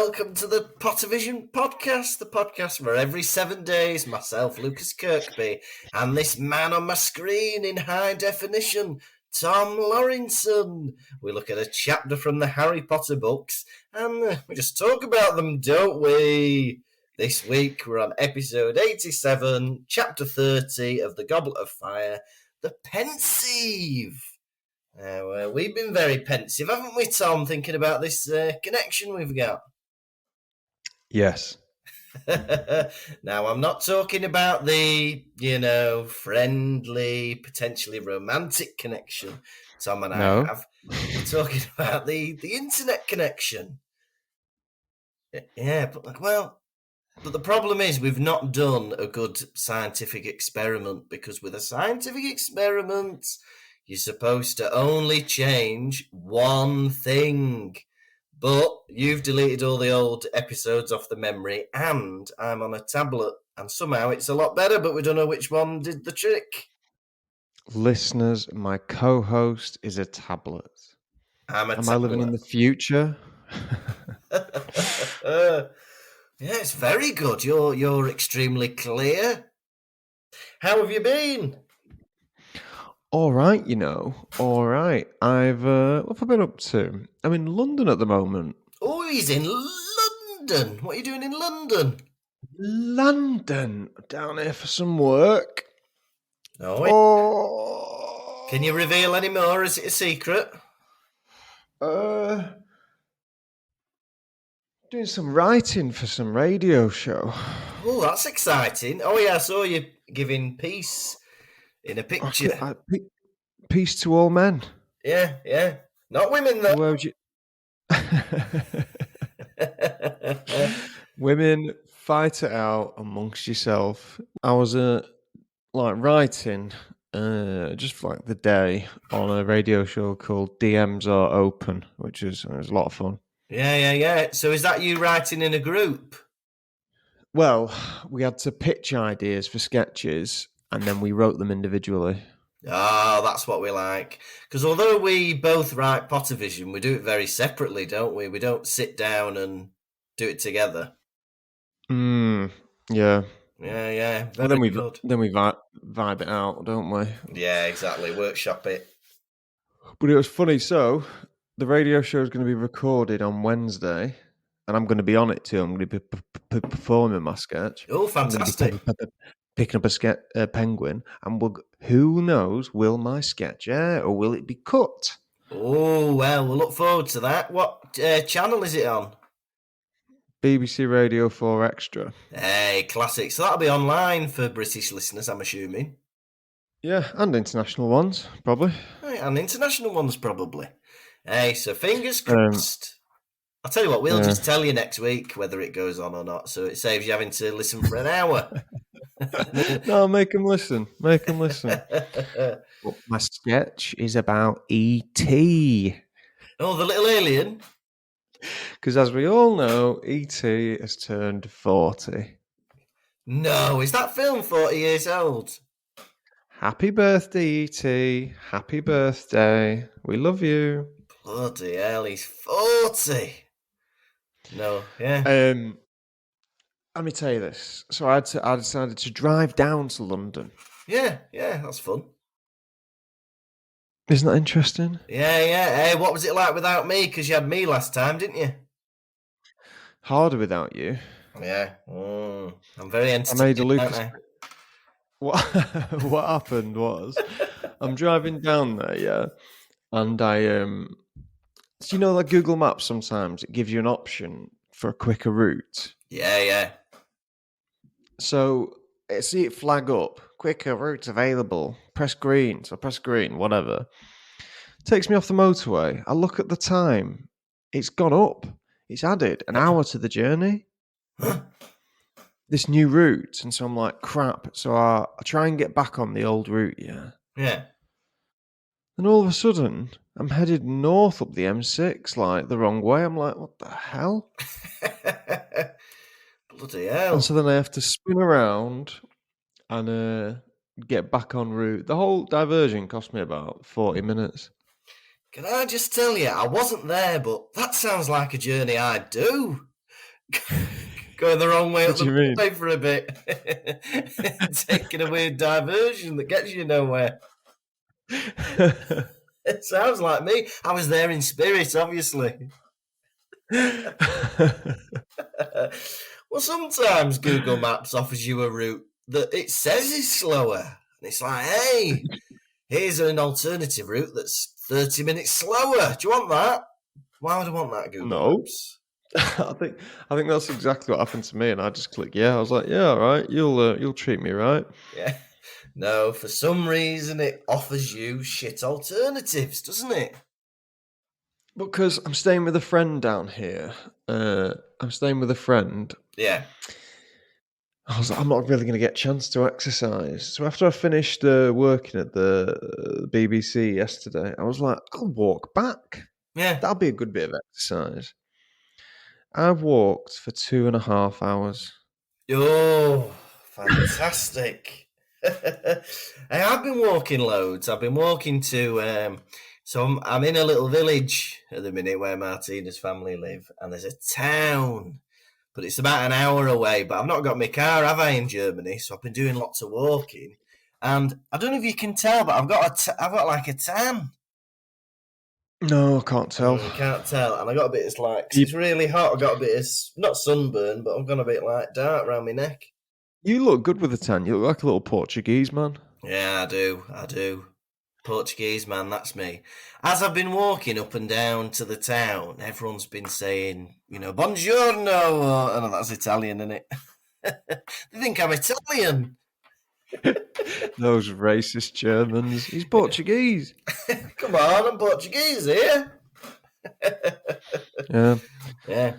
welcome to the Pottervision podcast, the podcast where every 7 days, myself, Lukas Kirkby, and this man on my screen in high definition, Tom Lawrenson, we look at a chapter from the Harry Potter books, and we just talk about them, don't we? This week, we're on episode 87, chapter 30 of The Goblet of Fire, the Pensieve. We've been very pensive, haven't we, Tom, thinking about this connection we've got? Yes. Now, I'm not talking about the, friendly, potentially romantic connection Tom and I have. We're talking about the internet connection. Yeah, but the problem is we've not done a good scientific experiment, because with a scientific experiment, you're supposed to only change one thing. But you've deleted all the old episodes off the memory, and I'm on a tablet, and somehow it's a lot better, but we don't know which one did the trick. Listeners, my co-host is a tablet. Am I living in the future? Yeah, it's very good. You're extremely clear. How have you been? All right, all right. What have I been up to? I'm in London at the moment. Oh, he's in London. What are you doing in London? London. Down here for some work. Oh. Can you reveal any more? Is it a secret? Doing some writing for some radio show. Oh, that's exciting. Oh, yeah, I saw you giving peace in a picture. Peace to all men. Yeah. Not women, though. Where would you... Women, fight it out amongst yourself. I was writing just for the day on a radio show called DMs Are Open, which was a lot of fun. Yeah. So is that you writing in a group? Well, we had to pitch ideas for sketches, and then we wrote them individually. Oh, that's what we like. Because although we both write Pottervision, we do it very separately, don't we? We don't sit down and do it together. Yeah. Yeah. And then we vibe it out, don't we? Yeah, exactly. Workshop it. But it was funny. So the radio show is going to be recorded on Wednesday, and I'm going to be on it too. I'm going to be performing my sketch. Oh, fantastic! Picking up a penguin, and who knows? Will my sketch air or will it be cut? Oh well, we'll look forward to that. What channel is it on? BBC Radio 4 Extra. Hey, classic. So that'll be online for British listeners, I'm assuming. Yeah, and international ones, probably. Right, and international ones, probably. Hey, so fingers crossed. I'll tell you what, we'll just tell you next week whether it goes on or not, so it saves you having to listen for an hour. No, make them listen. Well, my sketch is about E.T. Oh, the little alien? Because as we all know, E.T. has turned 40. No, is that film 40 years old? Happy birthday, E.T. Happy birthday. We love you. Bloody hell, he's 40. No, yeah. Let me tell you this. So I decided to drive down to London. Yeah, that's fun. Isn't that interesting? Yeah. Hey, what was it like without me? Because you had me last time, didn't you? Harder without you. Yeah. I'm very entertained. I made a Lukas. What happened was, I'm driving down there, yeah, and so like Google Maps, sometimes it gives you an option for a quicker route. Yeah. So I see it flag up, quicker routes available, press green, whatever. Takes me off the motorway. I look at the time. It's gone up. It's added an hour to the journey. This new route. And so I'm like, crap. So I try and get back on the old route, yeah. Yeah. And all of a sudden, I'm headed north up the M6, the wrong way. I'm like, what the hell? Bloody hell. And so then I have to spin around and get back en route. The whole diversion cost me about 40 minutes. Can I just tell you, I wasn't there, but that sounds like a journey I'd do. Going the wrong way What up do you the mean? way for a bit. Taking a weird diversion that gets you nowhere. It sounds like me. I was there in spirit, obviously. Well, sometimes Google Maps offers you a route that it says is slower. And it's like, hey, here's an alternative route that's 30 minutes slower. Do you want that? Why would I want that, Google No. Maps? I think that's exactly what happened to me, and I just clicked yeah. I was like, yeah, all right, you'll treat me right. Yeah. No, for some reason it offers you shit alternatives, doesn't it? Because I'm staying with a friend down here. I'm staying with a friend. Yeah. I was like, I'm not really going to get a chance to exercise. So after I finished working at the BBC yesterday, I was like, I'll walk back. Yeah. That'll be a good bit of exercise. I've walked for 2.5 hours. Oh, fantastic. I've been walking loads. I've been walking to, so I'm in a little village at the minute where Martina's family live, and there's a town, but it's about an hour away. But I've not got my car, have I, in Germany? So I've been doing lots of walking, and I don't know if you can tell, but I've got like a tan. No, I can't tell. You can't tell, and I got a bit. It's like 'cause You- it's really hot. I got a bit of not sunburn, but I've got a bit like dark around my neck. You look good with a tan. You look like a little Portuguese man. Yeah, I do. Portuguese man, that's me. As I've been walking up and down to the town, everyone's been saying, buongiorno. Oh, that's Italian, isn't it? They think I'm Italian. Those racist Germans. He's Portuguese. Come on, I'm Portuguese here. Yeah. Yeah.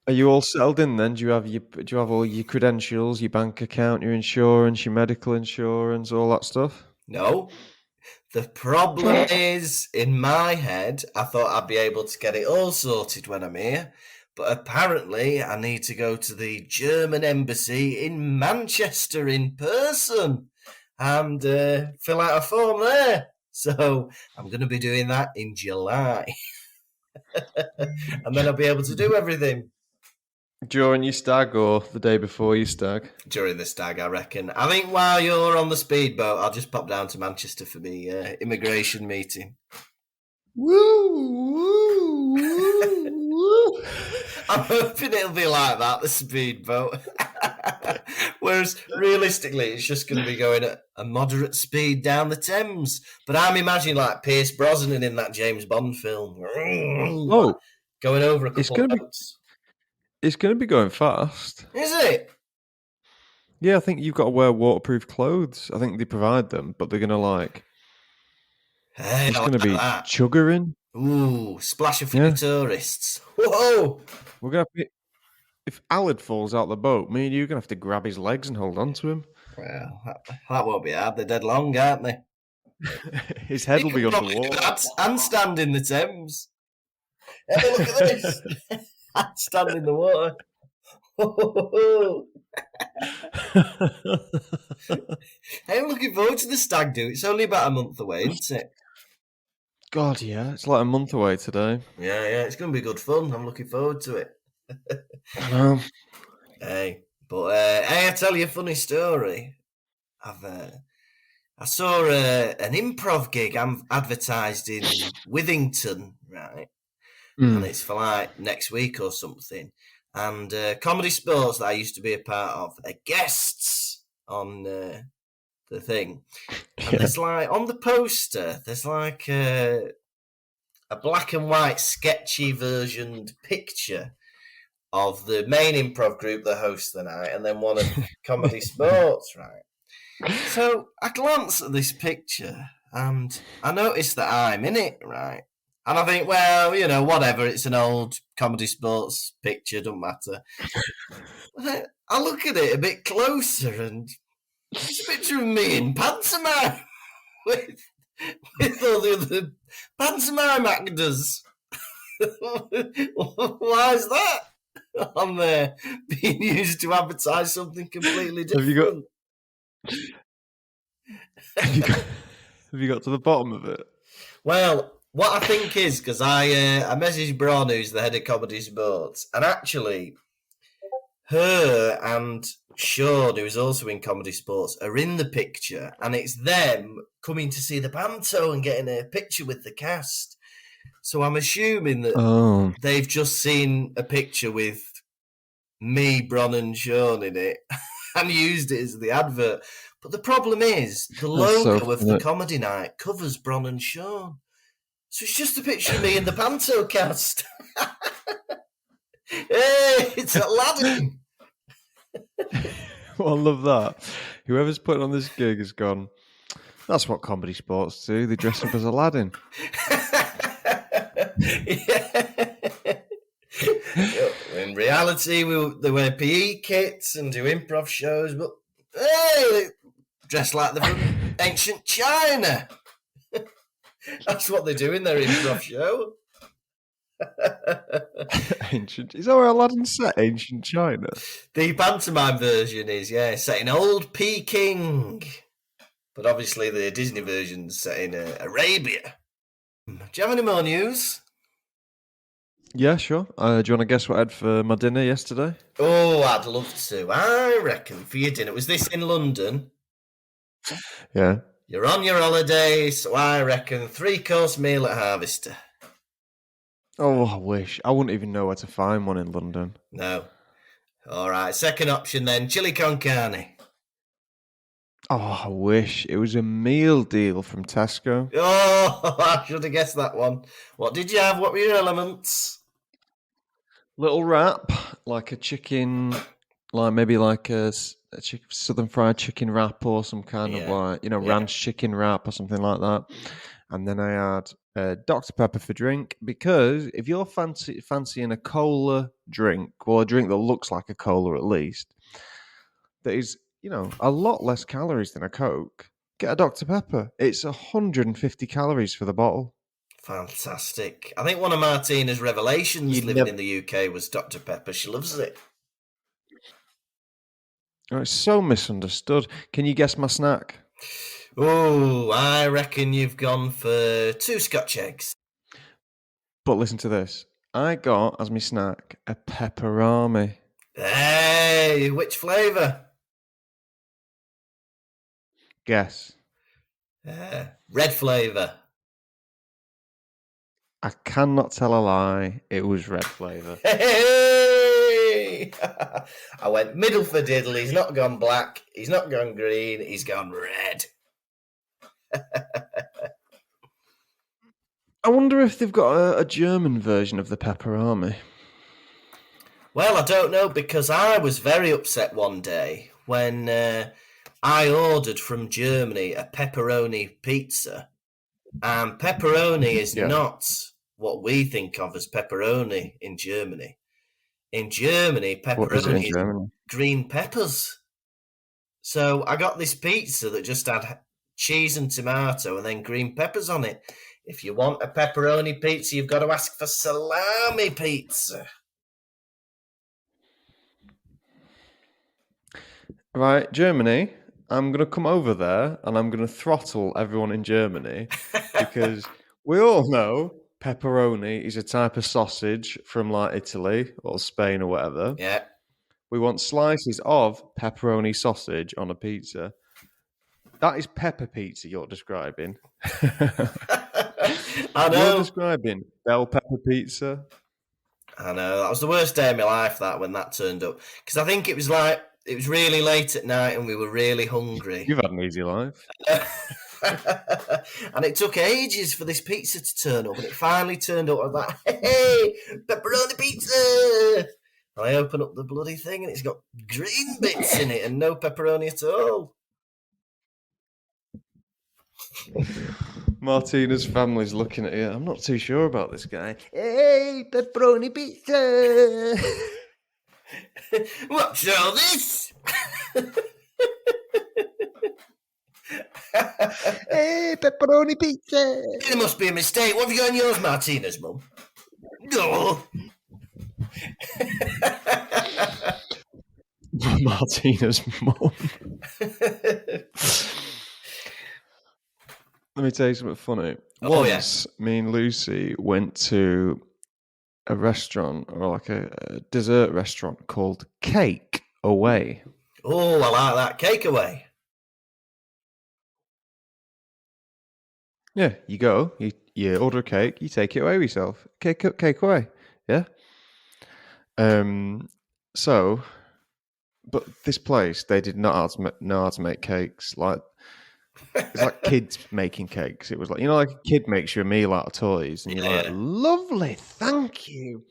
Are you all settled in then? Do you have all your credentials, your bank account, your insurance, your medical insurance, all that stuff? No. The problem is, in my head, I thought I'd be able to get it all sorted when I'm here. But apparently, I need to go to the German embassy in Manchester in person and fill out a form there. So I'm going to be doing that in July. And then I'll be able to do everything. During your stag or the day before your stag? During the stag, I reckon. I think while you're on the speedboat, I'll just pop down to Manchester for the immigration meeting. Woo, woo, woo, woo. I'm hoping it'll be like that, the speedboat. Whereas realistically, it's just going to be going at a moderate speed down the Thames. But I'm imagining like Pierce Brosnan in that James Bond film. Oh, going over a couple of boats. It's going to be going fast. Is it? Yeah, I think you've got to wear waterproof clothes. I think they provide them, but they're going to Hey, it's going to be that. chuggering. Ooh, splash of few tourists. Whoa! We're going to have to... If Alad falls out the boat, me and you are going to have to grab his legs and hold on to him. Well, that won't be hard. They're dead long, aren't they? His head will be underwater. And stand in the Thames. Hey, look at this. Stand in the water. Hey, I'm looking forward to the stag do. It's only about a month away, isn't it? God, yeah. It's like a month away today. Yeah. It's going to be good fun. I'm looking forward to it. I know. Hey, but I tell you a funny story. I saw an improv gig advertised in Withington, right? And it's for like next week or something. And Comedy Sports that I used to be a part of, they're guests on the thing. And there's like, on the poster, there's like a black and white sketchy versioned picture of the main improv group that hosts the night and then one of Comedy Sports, right? So I glance at this picture and I notice that I'm in it, right? And I think, well, whatever, it's an old Comedy Sports picture, don't matter. I look at it a bit closer and it's a picture of me in pantomime with all the other pantomime actors. Why is that on there being used to advertise something completely different? Have you got to the bottom of it? Well, what I think is, because I messaged Braun, who's the head of Comedy Sports, and actually her and Sean, who's also in Comedy Sports, are in the picture, and it's them coming to see the panto and getting a picture with the cast. So I'm assuming that they've just seen a picture with me, Bron, and Sean in it and used it as the advert. But the problem is the logo of the comedy night covers Bron and Sean. So it's just a picture of me in the panto cast. Hey, it's Aladdin. Well, I love that. Whoever's putting on this gig has gone, that's what Comedy Sports do. They dress up as Aladdin. In reality, they wear PE kits and do improv shows, but hey, they dress like they're from ancient China. That's what they do in their improv show. Ancient. Is that where Aladdin set? Ancient China? The pantomime version is, set in old Peking. But obviously the Disney version's set in Arabia. Do you have any more news? Yeah, sure. Do you want to guess what I had for my dinner yesterday? Oh, I'd love to. I reckon for your dinner, was this in London? Yeah. You're on your holiday, so I reckon 3-course meal at Harvester. Oh, I wish. I wouldn't even know where to find one in London. No. All right, second option then, chili con carne. Oh, I wish. It was a meal deal from Tesco. Oh, I should have guessed that one. What did you have? What were your elements? Little wrap, like a chicken, maybe a southern fried chicken wrap or some kind of ranch chicken wrap or something like that. And then I had Dr. Pepper for drink, because if you're fancying a cola drink, or a drink that looks like a cola at least, that is, a lot less calories than a Coke, get a Dr. Pepper. It's 150 calories for the bottle. Fantastic. I think one of Martina's revelations living in the UK was Dr. Pepper. She loves it. Oh, it's so misunderstood. Can you guess my snack? Oh, I reckon you've gone for 2 Scotch eggs. But listen to this. I got, as my snack, a pepperami. Hey, which flavour? Guess. Red flavour. I cannot tell a lie. It was red flavour. Hey! I went middle for diddle. He's not gone black. He's not gone green. He's gone red. I wonder if they've got a German version of the pepperami. Well, I don't know, because I was very upset one day when I ordered from Germany a pepperoni pizza. And pepperoni is not what we think of as pepperoni in Germany. In Germany, pepperoni is green peppers. So I got this pizza that just had cheese and tomato and then green peppers on it. If you want a pepperoni pizza, you've got to ask for salami pizza. Right, Germany, I'm going to come over there and I'm going to throttle everyone in Germany, because we all know pepperoni is a type of sausage from Italy or Spain or whatever. Yeah. We want slices of pepperoni sausage on a pizza. That is pepper pizza you're describing. I know. You're describing bell pepper pizza. I know. That was the worst day of my life, when that turned up. Because I think it was really late at night and we were really hungry. You've had an easy life. And it took ages for this pizza to turn up, and it finally turned up. I was like, hey, pepperoni pizza! And I open up the bloody thing and it's got green bits in it and no pepperoni at all. Martina's family's looking at you. I'm not too sure about this guy. Hey, pepperoni pizza! What's all this? Hey, pepperoni pizza! There must be a mistake. What have you got in yours, Martina's mum? No. Martina's mum. Let me tell you something funny. Once, me and Lucy went to a restaurant or like a dessert restaurant called Cake Away. Oh, I like that. Cake Away. Yeah, you go, you order a cake, you take it away with yourself. Cake away. Yeah. So, but this place, they did not know how to make cakes. Like, it's like kids making cakes. It was like, like a kid makes you a meal out of toys, and you're like, lovely, thank you.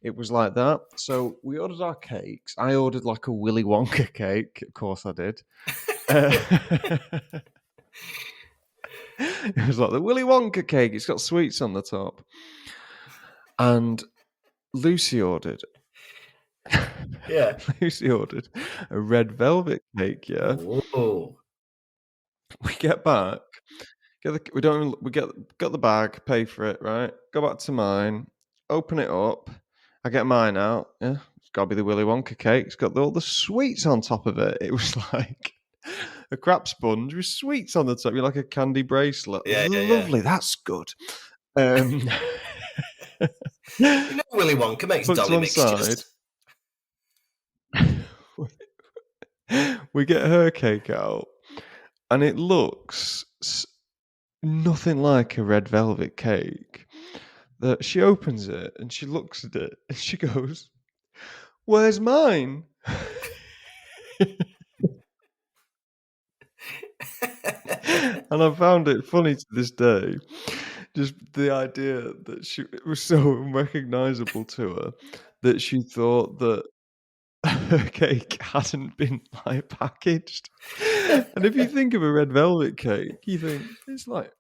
It was like that. So we ordered our cakes. I ordered like a Willy Wonka cake. Of course I did. It was like the Willy Wonka cake. It's got sweets on the top. And Lucy ordered. Yeah. Lucy ordered a red velvet cake. Yeah. Whoa. We get back. Got the bag. Pay for it. Right. Go back to mine. Open it up. I get mine out. Yeah. It's got to be the Willy Wonka cake. It's got all the sweets on top of it. It was like a crap sponge with sweets on the top. You're like a candy bracelet. Yeah, Lovely. yeah. That's good. Willy Wonka makes dolly mixtures. We get her cake out, and it looks nothing like a red velvet cake. That she opens it and she looks at it and she goes, "Where's mine?" And I found it funny to this day. Just the idea that it was so unrecognisable to her that she thought that her cake hadn't been like packaged. And if you think of a red velvet cake, you think it's like,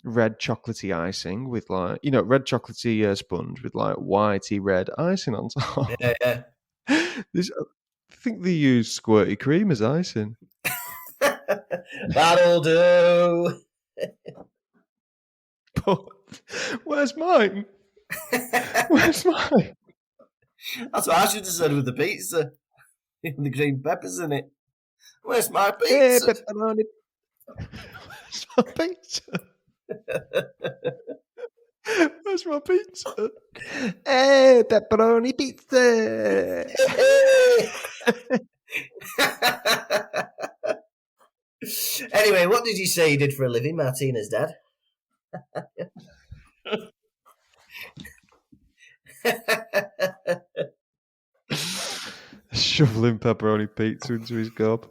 red chocolatey icing with like, red chocolatey sponge with like whitey red icing on top. Yeah. I think they use squirty cream as icing. That'll do. But where's mine? Where's mine? That's what I should have said with the pizza. The green peppers in it. Where's my pizza? Hey, pepperoni. Where's my pizza? Where's my pizza? Hey, pepperoni pizza. Anyway, what did you say you did for a living, Martina's dad? Shoveling pepperoni pizza into his gob.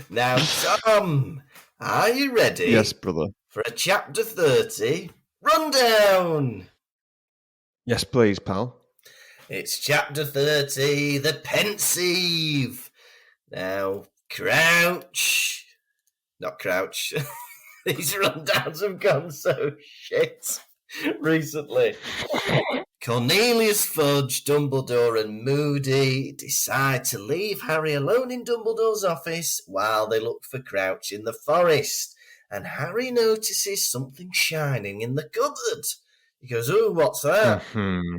Now, Tom, are you ready? Yes, brother. For a chapter 30 rundown? Yes, please, pal. It's chapter 30, the Pensieve. Now, Crouch. Not Crouch. These rundowns have gone so shit recently. Cornelius Fudge, Dumbledore and Moody decide to leave Harry alone in Dumbledore's office while they look for Crouch in the forest. And Harry notices something shining in the cupboard. He goes, "Oh, what's that?"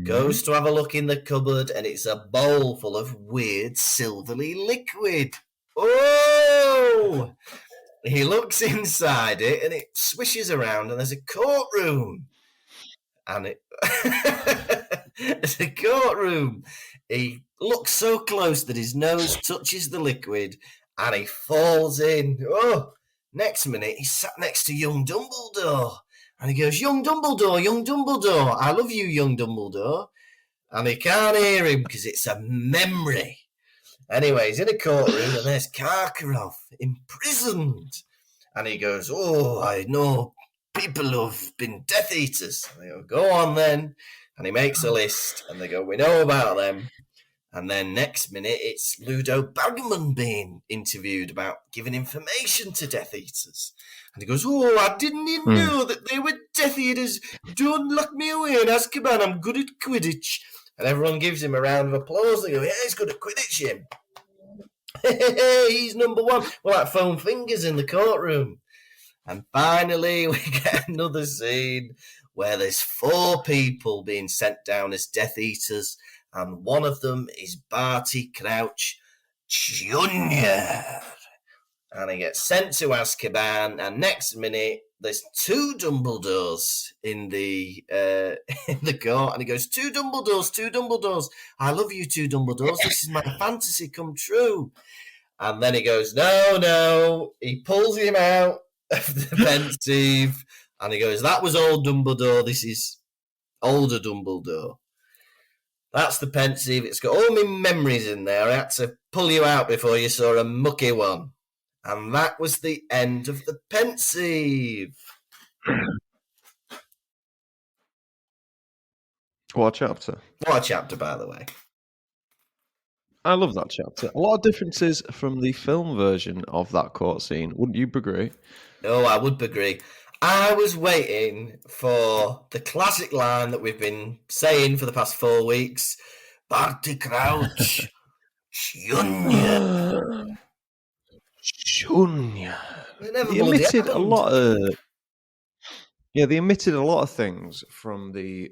Goes to have a look in the cupboard, and it's a bowl full of weird silvery liquid. Oh! He looks inside it, and it swishes around, and there's a courtroom. And it's a courtroom. He looks so close that his nose touches the liquid, and he falls in. Oh! Next minute, he's sat next to young Dumbledore. And he goes, young Dumbledore, I love you, young Dumbledore." And he can't hear him because it's a memory. Anyway, he's in a courtroom and there's Karkaroff imprisoned. And he goes, "Oh, I know people who've been Death Eaters." And they go on then. And he makes a list and they go, "We know about them." And then next minute, it's Ludo Bagman being interviewed about giving information to Death Eaters. And he goes, "Oh, I didn't even know that they were Death Eaters. Don't lock me away in Azkaban. I'm good at Quidditch." And everyone gives him a round of applause. They go, "Yeah, he's good at Quidditch, him." He's number one. Well, like foam fingers in the courtroom. And finally, we get another scene where there's 4 people being sent down as Death Eaters. And one of them is Barty Crouch Jr. And he gets sent to Azkaban, and next minute, there's two Dumbledores in the in the court, and he goes, two Dumbledores. I love you, two Dumbledores. This is my fantasy come true. And then he goes, no. He pulls him out of the Pensieve, and he goes, that was old Dumbledore. This is older Dumbledore. That's the Pensieve. It's got all my memories in there. I had to pull you out before you saw a mucky one. And that was the end of the Pensieve. What a chapter. What a chapter, by the way. I love that chapter. A lot of differences from the film version of that court scene. Wouldn't you agree? No, I would agree. I was waiting for the classic line that we've been saying for the past 4 weeks. Barty Crouch. Shunya. Shunya. They omitted a lot of... Yeah, they omitted a lot of things from the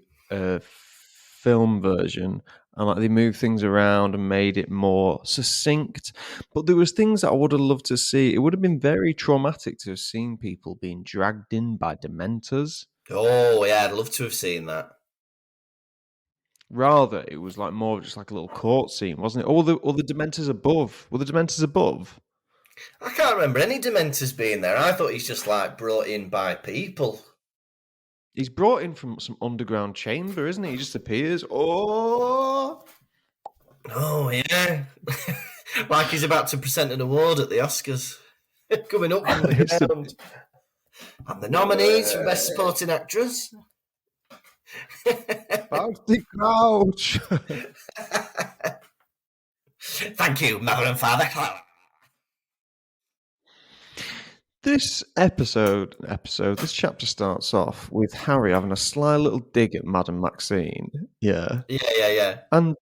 film version, and like they moved things around and made it more succinct. But there was things that I would have loved to see. It would have been very traumatic to have seen people being dragged in by Dementors. Oh yeah, I'd love to have seen that. Rather, it was like more of just like a little court scene, wasn't it? Or the Dementors above. Were the Dementors above? I can't remember any Dementors being there. I thought he's just like brought in by people. He's brought in from some underground chamber, isn't he? He just appears. Oh yeah. Like he's about to present an award at the Oscars. Coming up from the ground. And the nominees for Best Supporting Actress. Barty Crouch. Thank you, Mother and Father. This this chapter starts off with Harry having a sly little dig at Madame Maxine. Yeah. Yeah. And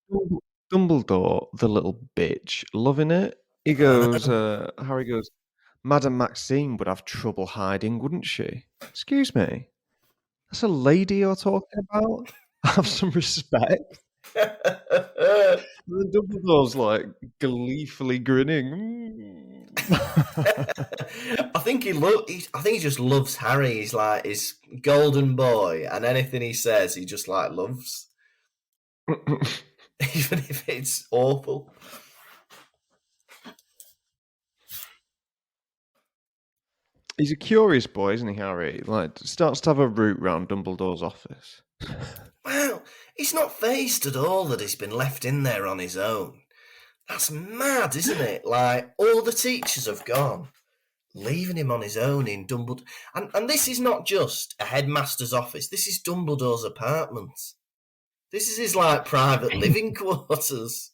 Dumbledore, the little bitch, loving it. He goes, Harry goes, Madame Maxine would have trouble hiding, wouldn't she? Excuse me. That's a lady you're talking about? Have some respect. And then Dumbledore's like gleefully grinning. I think he just loves Harry. He's like his golden boy, and anything he says, he just like loves, even if it's awful. He's a curious boy, isn't he, Harry? Like, starts to have a route round Dumbledore's office. Well, he's not fazed at all that he's been left in there on his own. That's mad, isn't it? Like, all the teachers have gone, leaving him on his own in Dumbledore. And this is not just a headmaster's office. This is Dumbledore's apartment. This is his, like, private living quarters.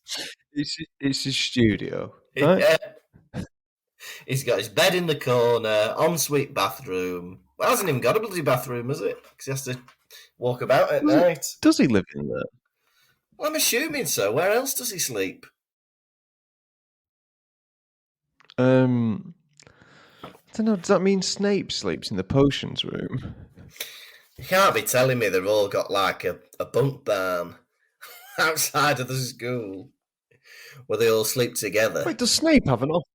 It's his studio, right? Yeah. He's got his bed in the corner, ensuite bathroom. Well, hasn't even got a bloody bathroom, has it? Because he has to walk about at night. Does he live in there? Well, I'm assuming so. Where else does he sleep? I don't know. Does that mean Snape sleeps in the potions room? You can't be telling me they've all got like a bunk barn outside of the school where they all sleep together. Wait, does Snape have an office?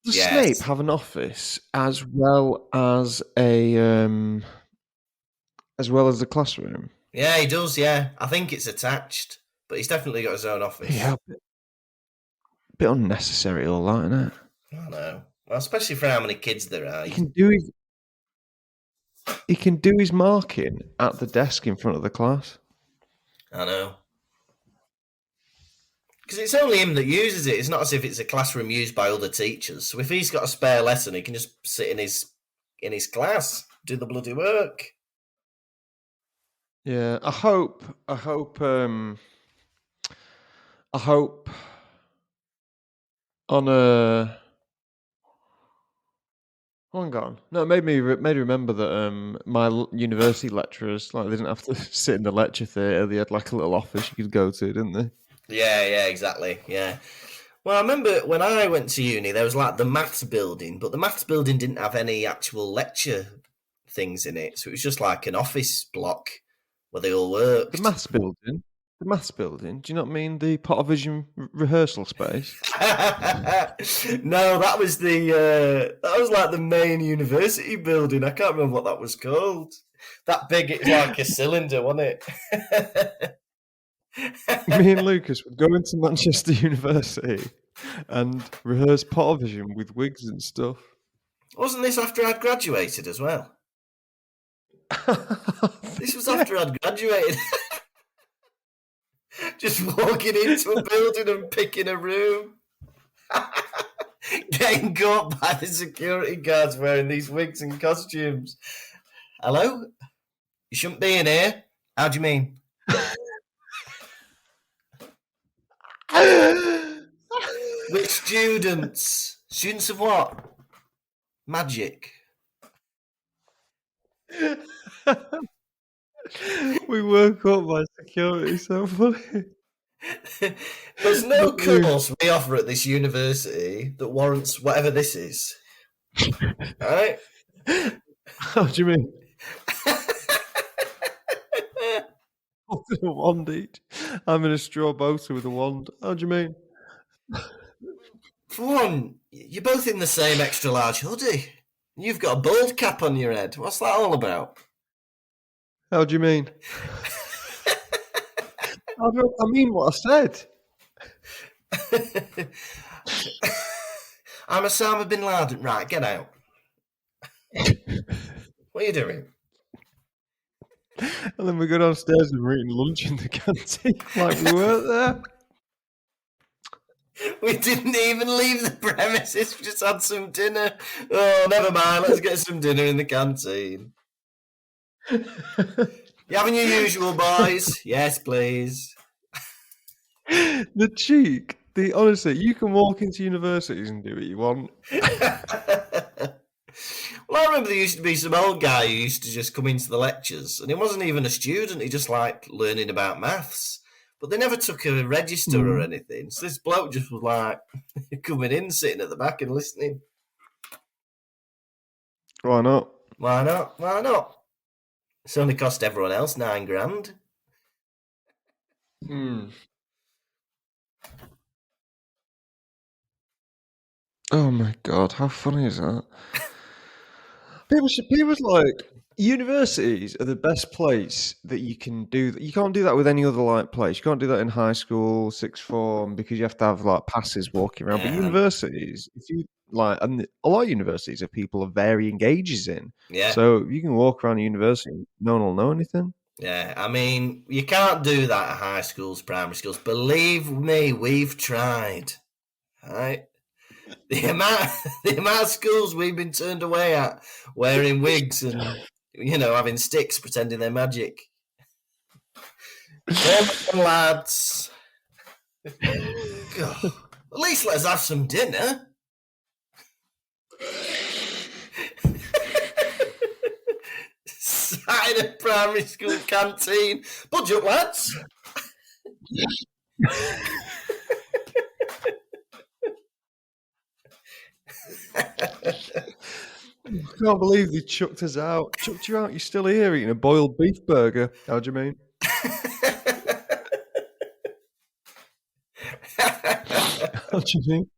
Does Snape have an office as well as the classroom? Yeah, he does. Yeah, I think it's attached, but he's definitely got his own office. Yeah, a bit unnecessary, all that, isn't it? I know. Well, especially for how many kids there are. He can do his marking at the desk in front of the class. I know. Because it's only him that uses it. It's not as if it's a classroom used by other teachers. So if he's got a spare lesson, he can just sit in his class, do the bloody work. Yeah, I hope on a... Hang on. No, it made me remember that my university lecturers, like, they didn't have to sit in the lecture theatre. They had like a little office you could go to, didn't they? Yeah, exactly. Yeah. Well, I remember when I went to uni, there was like the maths building, but the maths building didn't have any actual lecture things in it. So it was just like an office block where they all worked. The maths building? The maths building? Do you not mean the Pottervision rehearsal space? No, that was like the main university building. I can't remember what that was called. That big, it's like a cylinder, wasn't it? Me and Lukas would go into Manchester University and rehearse Pottervision with wigs and stuff. Wasn't this after I'd graduated as well? This was after I'd graduated. Just walking into a building and picking a room. Getting caught by the security guards wearing these wigs and costumes. Hello? You shouldn't be in here. How do you mean? Which students? Students of what? Magic. We were caught by security, so funny. There's no course we offer at this university that warrants whatever this is. Alright? How do you mean? Holding a wand each. I'm in a straw boater with a wand. How do you mean? For one, you're both in the same extra large hoodie. You've got a bald cap on your head. What's that all about? How do you mean? I mean what I said. I'm Osama bin Laden. Right, get out. What are you doing? And then we go downstairs and we're eating lunch in the canteen like we weren't there. We didn't even leave the premises. We just had some dinner. Oh, never mind. Let's get some dinner in the canteen. You having your usual, boys? Yes, please. The cheek. Honestly, you can walk into universities and do what you want. Well, I remember there used to be some old guy who used to just come into the lectures, and he wasn't even a student. He just liked learning about maths. But they never took a register or anything. So this bloke just was like coming in, sitting at the back and listening. Why not? Why not? Why not? It's only cost everyone else $9,000. Oh my god, how funny is that? People's like, universities are the best place that you can do that. You can't do that with any other like place. You can't do that in high school, sixth form, because you have to have like passes walking around. But Yeah. universities, if you like, and a lot of universities are people of varying ages in. Yeah. So you can walk around a university, no one will know anything. Yeah, I mean, you can't do that at high schools, primary schools. Believe me, we've tried. Right? The amount of schools we've been turned away at wearing wigs and having sticks pretending they're magic. Come on, lads. God, at least let's have some dinner. Side of primary school canteen. Budget, lads. I can't believe they chucked us out. Chucked you out. You're still here eating a boiled beef burger. How do you mean? How do you mean?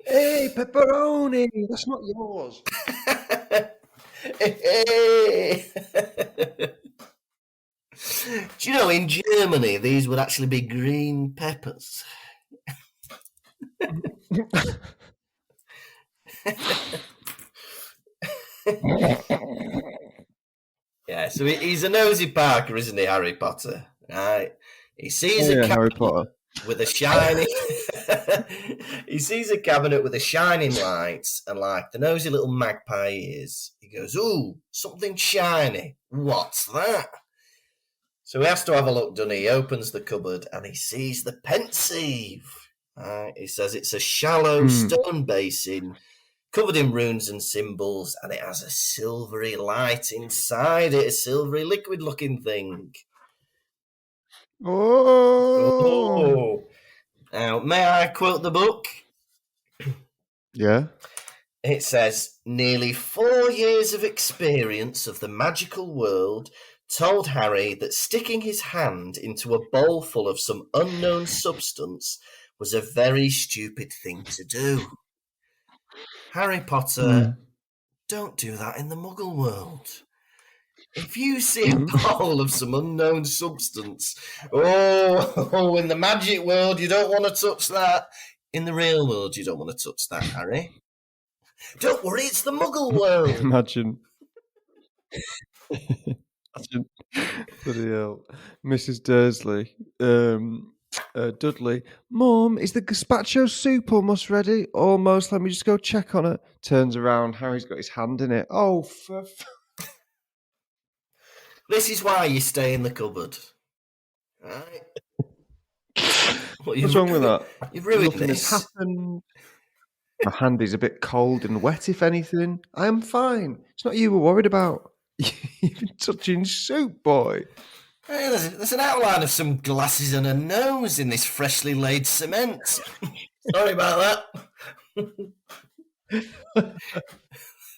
Hey, pepperoni! That's not yours. Hey. Do you know, in Germany, these would actually be green peppers. Yeah, so he's a nosy Parker, isn't he, Harry Potter? Right. He sees a Harry cabinet Potter. with a shining. He sees a cabinet with a shining light, and like the nosy little magpie he is, he goes, "Ooh, something shiny. What's that?" So he has to have a look done. He opens the cupboard and he sees the Pensieve. He says it's a shallow stone basin covered in runes and symbols, and it has a silvery light inside it, a silvery liquid-looking thing. Oh. Now, may I quote the book? Yeah. It says, nearly 4 years of experience of the magical world told Harry that sticking his hand into a bowl full of some unknown substance was a very stupid thing to do. Harry Potter, don't do that in the Muggle world. If you see a bowl of some unknown substance, in the magic world, you don't want to touch that. In the real world, you don't want to touch that, Harry. Don't worry, it's the Muggle world. Imagine. Bloody hell. Mrs. Dursley. Dudley. Mum, is the gazpacho soup almost ready? Almost. Let me just go check on it. Turns around. Harry's got his hand in it. Oh, This is why you stay in the cupboard. Right? What's wrong with that? You've ruined Nothing this. has happened. My hand is a bit cold and wet, if anything. I am fine. It's not you we're worried about. You've been touching soup, boy. Hey, there's an outline of some glasses and a nose in this freshly laid cement. Sorry about that.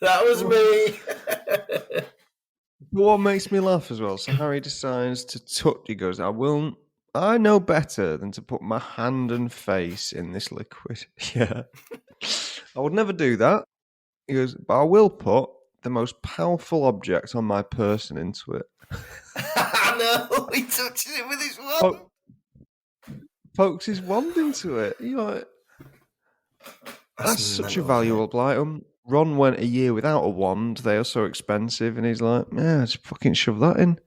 That was me. But what makes me laugh as well, so Harry decides to touch. He goes, I know better than to put my hand and face in this liquid. Yeah. I would never do that. He goes, but I will put the most powerful object on my person into it. I know, he touches it with his wand. Pokes his wand into it. You're like, that's such a valuable item. Ron went a year without a wand. They are so expensive. And he's like, yeah, just fucking shove that in.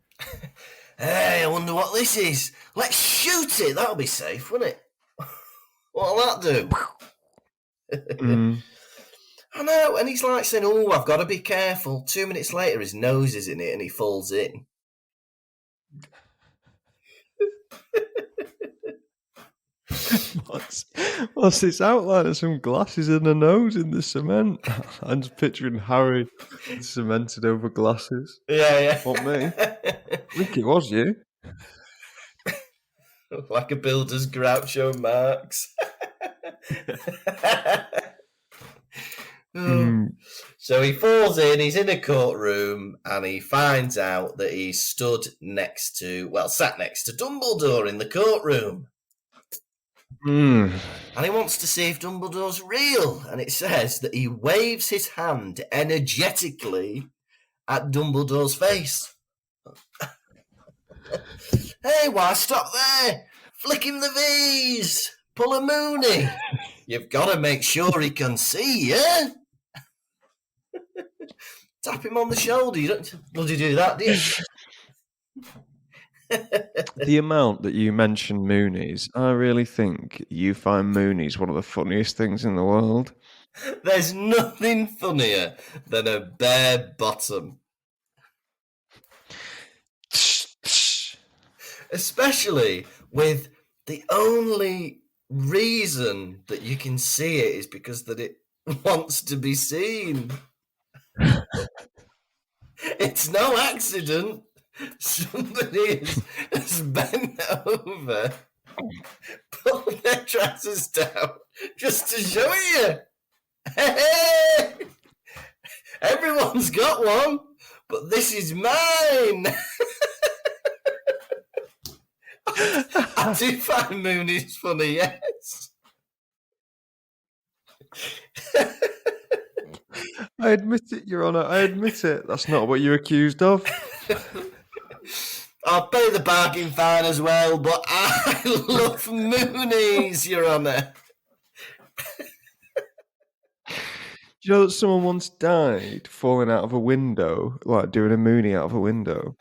Hey, I wonder what this is. Let's shoot it. That'll be safe, won't it? What'll that do? I know. And he's like saying, oh, I've got to be careful. 2 minutes later, his nose is in it and he falls in. What's this outline of some glasses and a nose in the cement? I'm just picturing Harry cemented over glasses. Yeah. Not me. I think it was you. Like a builder's Groucho Marx. So he falls in, he's in a courtroom, and he finds out that he's sat next to Dumbledore in the courtroom. And he wants to see if Dumbledore's real. And it says that he waves his hand energetically at Dumbledore's face. Hey, why stop there? Flick him the V's. Pull a Mooney. You've got to make sure he can see, yeah? Tap him on the shoulder. You don't bloody do that, do you? The amount that you mention Moonies, I really think you find Moonies one of the funniest things in the world. There's nothing funnier than a bare bottom. Especially with the only reason that you can see it is because that it wants to be seen. It's no accident. Somebody has bent over, pulled their trousers down just to show you. Hey! Everyone's got one, but this is mine. I do find Mooney's funny, yes. I admit it, Your Honour. I admit it. That's not what you're accused of. I'll pay the bargain fine as well, but I love Moonies, Your Honour. Do you know that someone once died falling out of a window, like doing a Mooney out of a window?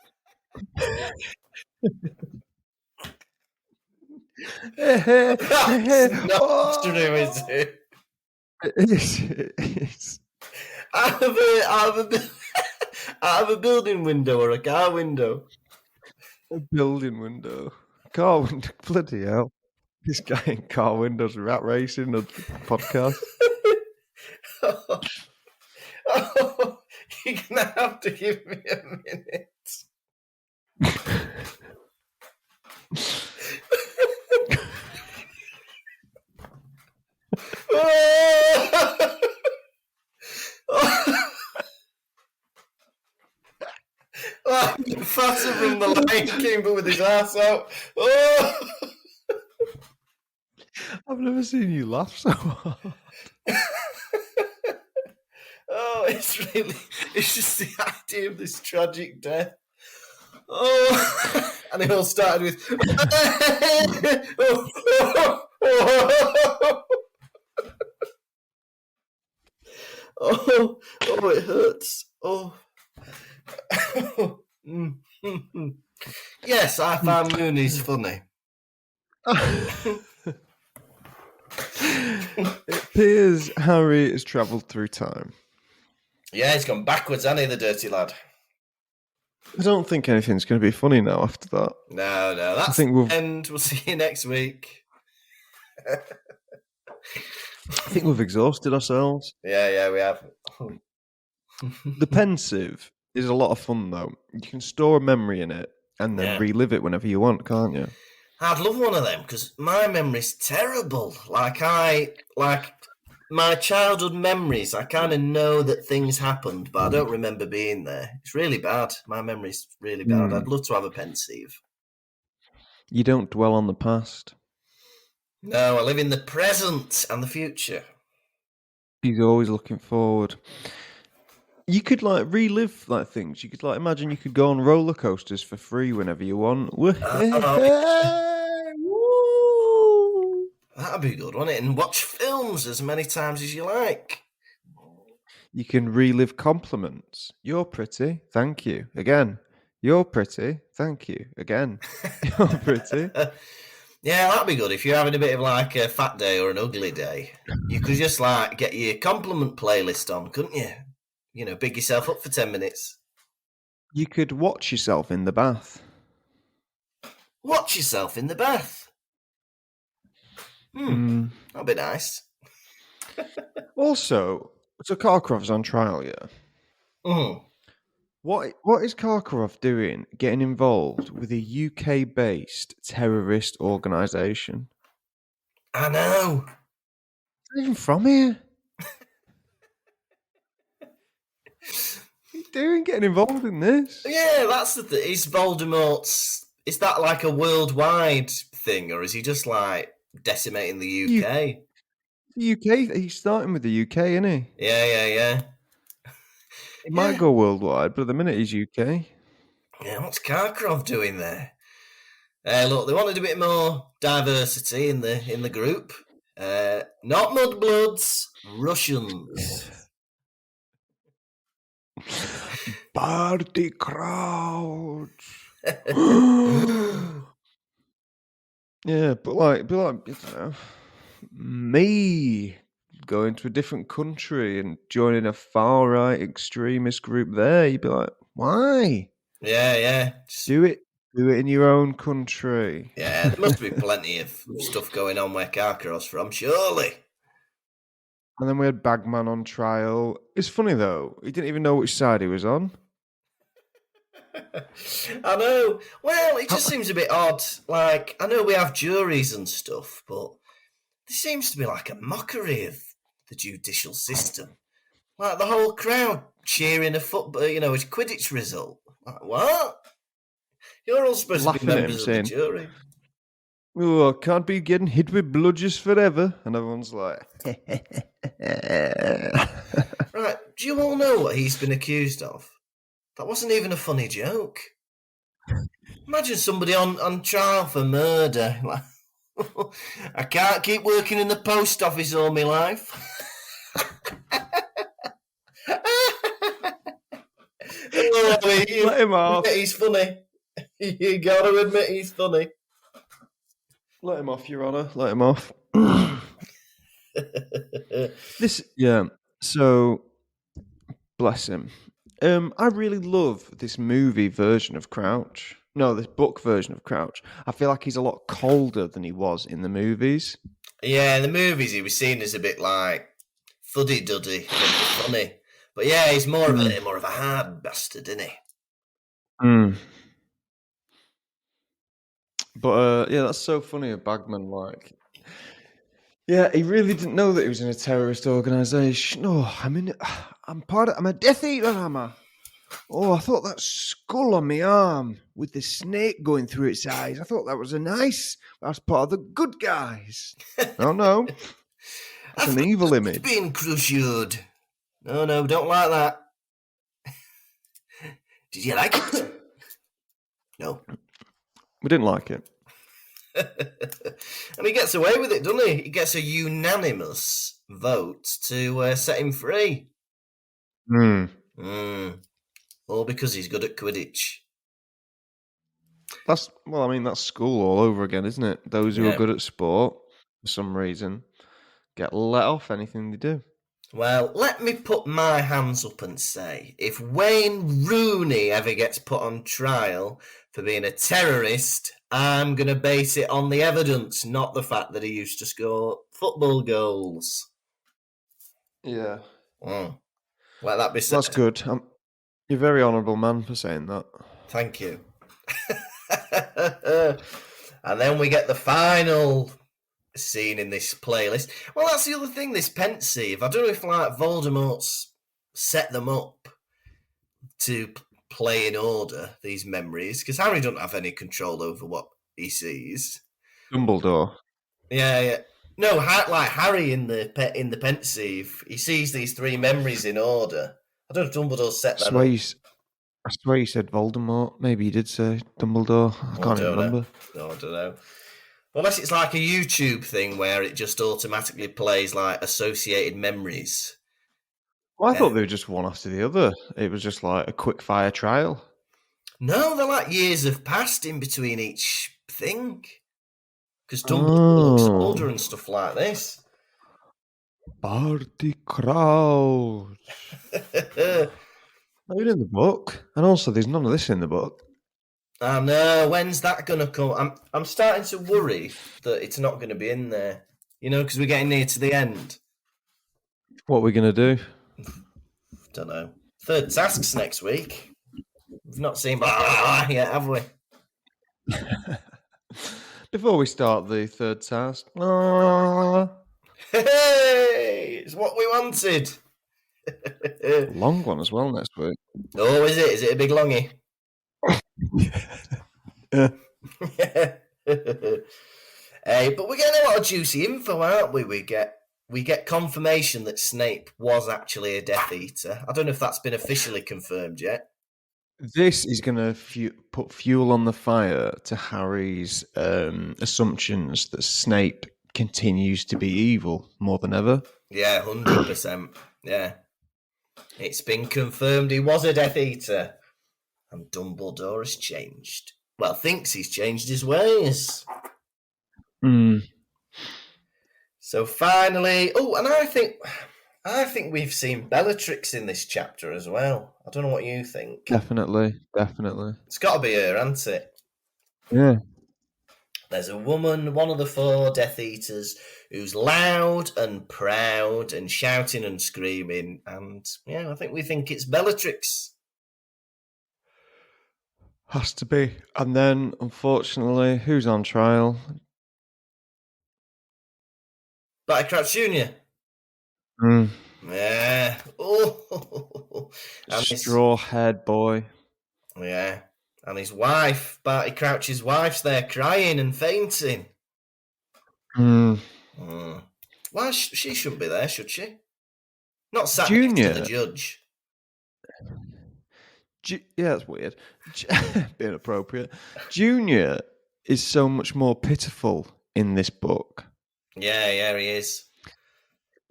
That's not true, is it? It is. Out of a building window or a car window. A building window. Car window. Bloody hell. This guy in car windows, rat racing, a podcast. You're going to have to give me a minute. fatter from the Lion King, but with his ass out. Oh! I've never seen you laugh so hard. Oh, it's just the idea of this tragic death. Oh, and it all started with. Oh, it hurts. Oh. Yes, I find Mooney's funny. It appears Harry has travelled through time. Yeah, he's gone backwards, hasn't he, the dirty lad? I don't think anything's going to be funny now after that. No, that's the end. We'll see you next week. I think we've exhausted ourselves. Yeah, we have. The Pensieve is a lot of fun, though. You can store a memory in it and then relive it whenever you want, can't you? I'd love one of them because my memory's terrible. Like my childhood memories, I kind of know that things happened, but I don't remember being there. It's really bad. My memory's really bad. I'd love to have a Pensieve. You don't dwell on the past. No, I live in the present and the future. You're always looking forward. You could relive things. You could imagine you could go on roller coasters for free whenever you want. That'd be good, wouldn't it? And watch films as many times as you like. You can relive compliments. You're pretty, thank you. Again. You're pretty, thank you. Again. You're pretty. Yeah, that'd be good. If you're having a bit of a fat day or an ugly day, you could just get your compliment playlist on, couldn't you? You know, big yourself up for 10 minutes. You could watch yourself in the bath. Watch yourself in the bath. That'd be nice. Also, so Karkaroff's on trial, yeah? Mm. What is Karkaroff doing getting involved with a UK-based terrorist organisation? I know. He's not even from here. What are you doing getting involved in this? Yeah, that's the thing. Is Voldemort's... Is that like a worldwide thing, or is he just decimating the UK? The UK, he's starting with the UK, isn't he? Yeah. He might go worldwide, but at the minute he's UK. Yeah, what's Karkaroff doing there? Look, they wanted a bit more diversity in the group. Not mudbloods, Russians. Party crowds. Yeah, but me going to a different country and joining a far right extremist group there, you'd be like, why? Yeah. Do it in your own country. Yeah, there must be plenty of stuff going on where Karkaroff's from, surely. And then we had Bagman on trial. It's funny though, he didn't even know which side he was on. I know. Well, it just seems a bit odd. I know we have juries and stuff, but there seems to be a mockery of the judicial system. The whole crowd cheering a football, a Quidditch result. What? You're all supposed to be members of the jury. Oh, I can't be getting hit with bludgers forever. And everyone's like... Right, do you all know what he's been accused of? That wasn't even a funny joke. Imagine somebody on trial for murder. I can't keep working in the post office all my life. Let him off. He's funny. You gotta admit he's funny. Let him off, Your Honour. Let him off. So, bless him. I really love this movie version of Crouch. No, this book version of Crouch. I feel like he's a lot colder than he was in the movies. Yeah, in the movies he was seen as a bit fuddy-duddy, funny. But yeah, he's more of a hard bastard, isn't he? But yeah, that's so funny of Bagman. Yeah, he really didn't know that he was in a terrorist organisation. Oh, I'm a Death Eater, am I? Oh, I thought that skull on my arm with the snake going through its eyes. I thought that was that's part of the good guys. Oh no, I that's an thought evil it was image. being cruciated. No, don't like that. Did you like it? No. We didn't like it. And he gets away with it, doesn't he? He gets a unanimous vote to set him free. All because he's good at Quidditch. That's school all over again, isn't it? Those who are Yeah. good at sport, for some reason, get let off anything they do. Well, let me put my hands up and say, if Wayne Rooney ever gets put on trial for being a terrorist, I'm going to base it on the evidence, not the fact that he used to score football goals. Yeah. Let that be said. That's good. You're a very honourable man for saying that. Thank you. And then we get the final scene in this playlist. Well, that's the other thing, this Pensieve. I don't know if, like, Voldemort's set them up to play in order, these memories, because Harry doesn't have any control over what he sees. Dumbledore. Yeah. No, like Harry in the Pensieve, he sees these three memories in order. I don't know if Dumbledore set that up. I swear you said Voldemort. Maybe you did say Dumbledore. I can't even remember. No, I don't know. Unless it's like a YouTube thing where it just automatically plays like associated memories. Well, I thought they were just one after the other. It was just like a quick fire trial. No, they're like years have passed in between each thing. Because Dumbledore looks older and stuff like this. Barty Crouch. Not in the book. And also, there's none of this in the book. I know. When's that going to come? I'm starting to worry that it's not going to be in there. You know, because we're getting near to the end. What are we going to do? Don't know. Third task's next week. We've not seen yet, have we? Before we start the third task. Hey! It's what we wanted. Long one as well next week. Oh, is it? Is it a big longie? Hey, but we're getting a lot of juicy info, aren't we? We get confirmation that Snape was actually a Death Eater. I don't know if that's been officially confirmed yet. This is going to put fuel on the fire to Harry's assumptions that Snape continues to be evil more than ever. Yeah, 100%. Yeah. It's been confirmed he was a Death Eater. And Dumbledore has changed. Well, thinks he's changed his ways. So finally... Oh, and I think we've seen Bellatrix in this chapter as well. I don't know what you think. Definitely. It's got to be her, hasn't it? Yeah. There's a woman, one of the 4 Death Eaters, who's loud and proud and shouting and screaming. And, yeah, I think we think it's Bellatrix. Has to be. And then, unfortunately, who's on trial? Barty Crouch Jr. Yeah. Oh. Straw-haired boy. Yeah. And his wife, Barty Crouch's wife's there crying and fainting. Well, she shouldn't be there, should she? Not sat next to the judge. Yeah, that's weird. Being appropriate. Junior is so much more pitiful in this book. Yeah, he is.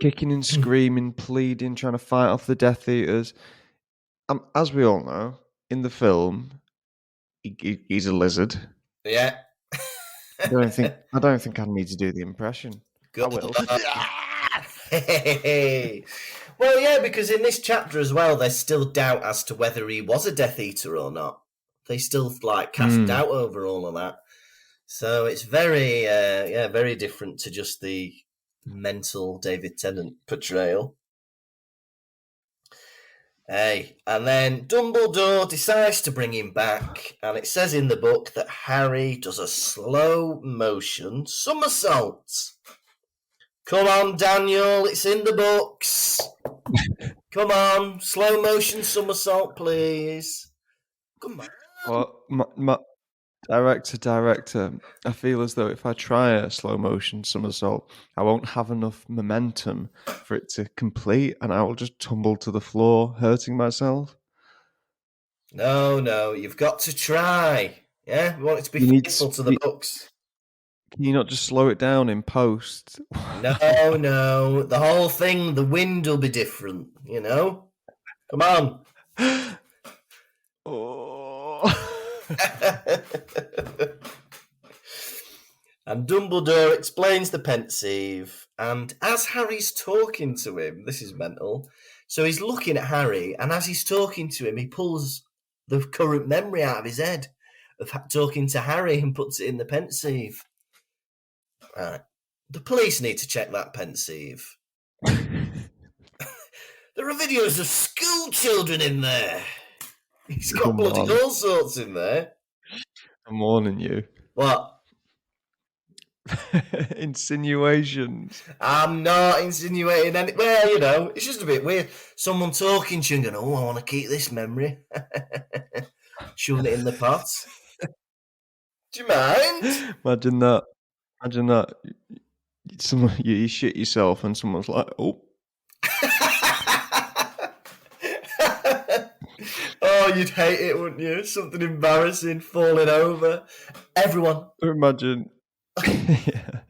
Kicking and screaming, pleading, trying to fight off the Death Eaters. As we all know, in the film, he's a lizard. Yeah. I don't think I need to do the impression. I will. Well, yeah, because in this chapter as well, there's still doubt as to whether he was a Death Eater or not. They still cast doubt over all of that. So it's very, very different to just the mental David Tennant portrayal. Hey, and then Dumbledore decides to bring him back, and it says in the book that Harry does a slow motion somersault. Come on, Daniel, it's in the books. Come on, slow motion somersault, please. Come on. Well, my director, I feel as though if I try a slow motion somersault, I won't have enough momentum for it to complete, and I will just tumble to the floor, hurting myself. No, you've got to try. Yeah, we want it to be You need. faithful to the books. Can you not just slow it down in post? No, the whole thing, the wind will be different, you know? Come on. Oh. And Dumbledore explains the Pensieve, and as Harry's talking to him, this is mental, so he's looking at Harry, and as he's talking to him, he pulls the current memory out of his head of talking to Harry and puts it in the Pensieve. Right. The police need to check that Pensieve. There are videos of school children in there. He's got bloody all sorts in there. I'm warning you. What? Insinuations. I'm not insinuating any. Well, you know, it's just a bit weird. Someone talking to you and going, "Oh, I want to keep this memory." Shoving it in the pot. Do you mind? Imagine that. Someone you shit yourself and someone's like, "Oh." Oh, you'd hate it, wouldn't you? Something embarrassing, falling over. Everyone. Imagine. Yeah.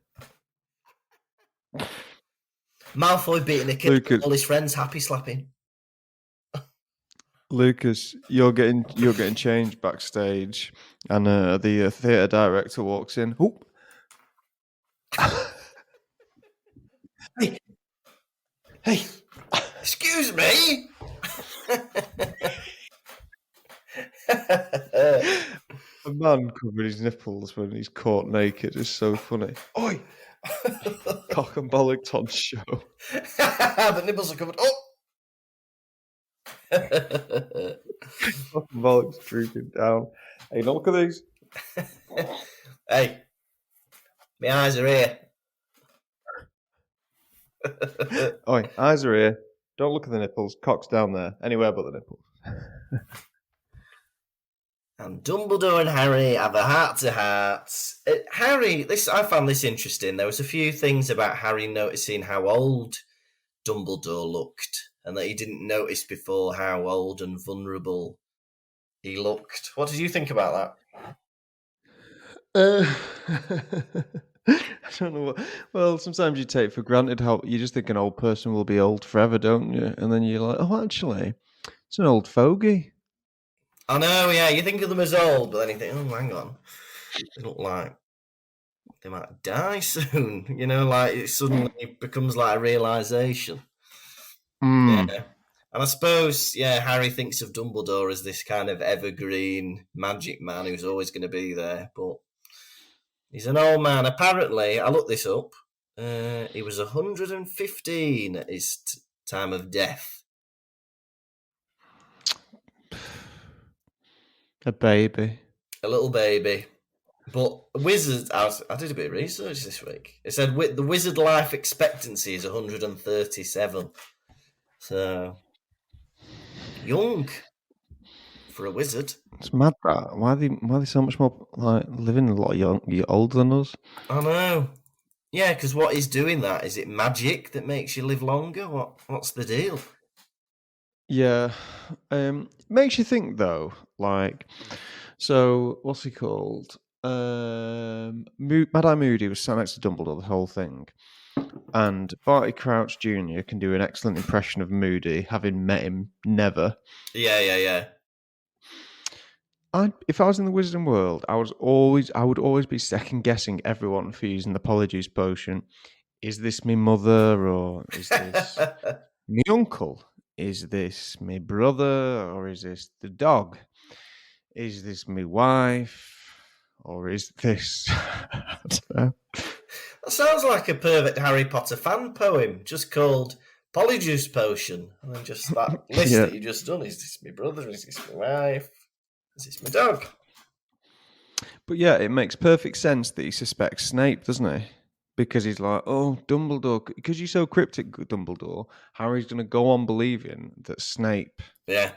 Malfoy beating a kid, Lukas, all his friends happy slapping. Lukas, you're getting changed backstage, and the theatre director walks in. Oh. Hey, excuse me. A man covering his nipples when he's caught naked is so funny. Oi! Cock and bollocks on show. The nipples are covered. Oh! Cock and bollocks drooping down. Hey, don't look at these. Hey, my eyes are here. Oi, eyes are here. Don't look at the nipples. Cock's down there. Anywhere but the nipples. And Dumbledore and Harry have a heart-to-heart. I found this interesting. There was a few things about Harry noticing how old Dumbledore looked, and that he didn't notice before how old and vulnerable he looked. What did you think about that? I don't know what. Well, sometimes you take for granted how you just think an old person will be old forever, don't you? And then you're like, oh, actually, it's an old fogey. I know, yeah. You think of them as old, but then you think, oh, hang on, they look like they might die soon. You know, like it suddenly becomes like a realization. Yeah. And I suppose, Harry thinks of Dumbledore as this kind of evergreen magic man who's always going to be there, but he's an old man. Apparently, I looked this up. He was 115 at his time of death. A baby. A little baby. But wizards, I did a bit of research this week. It said the wizard life expectancy is 137. So, young for a wizard. It's mad that. Why are they so much more like living a lot older than us? I know. Yeah, because what is doing that? Is it magic that makes you live longer? What's the deal? Yeah, makes you think though. Like, so what's he called? Mad-Eye Moody was sat next to Dumbledore the whole thing, and Barty Crouch Jr. can do an excellent impression of Moody, having met him never. Yeah. If I was in the Wizarding world, I would always be second guessing everyone for using the Polyjuice potion. Is this me mother, or is this me uncle? Is this my brother, or is this the dog? Is this my wife, or is this... I don't know. That sounds like a perfect Harry Potter fan poem, just called Polyjuice Potion. And then just that list that you just done. Is this my brother? Is this my wife? Is this my dog? But yeah, it makes perfect sense that he suspects Snape, doesn't he? because he's like, oh, Dumbledore, because you're so cryptic, Dumbledore, Harry's going to go on believing that Snape. Yeah.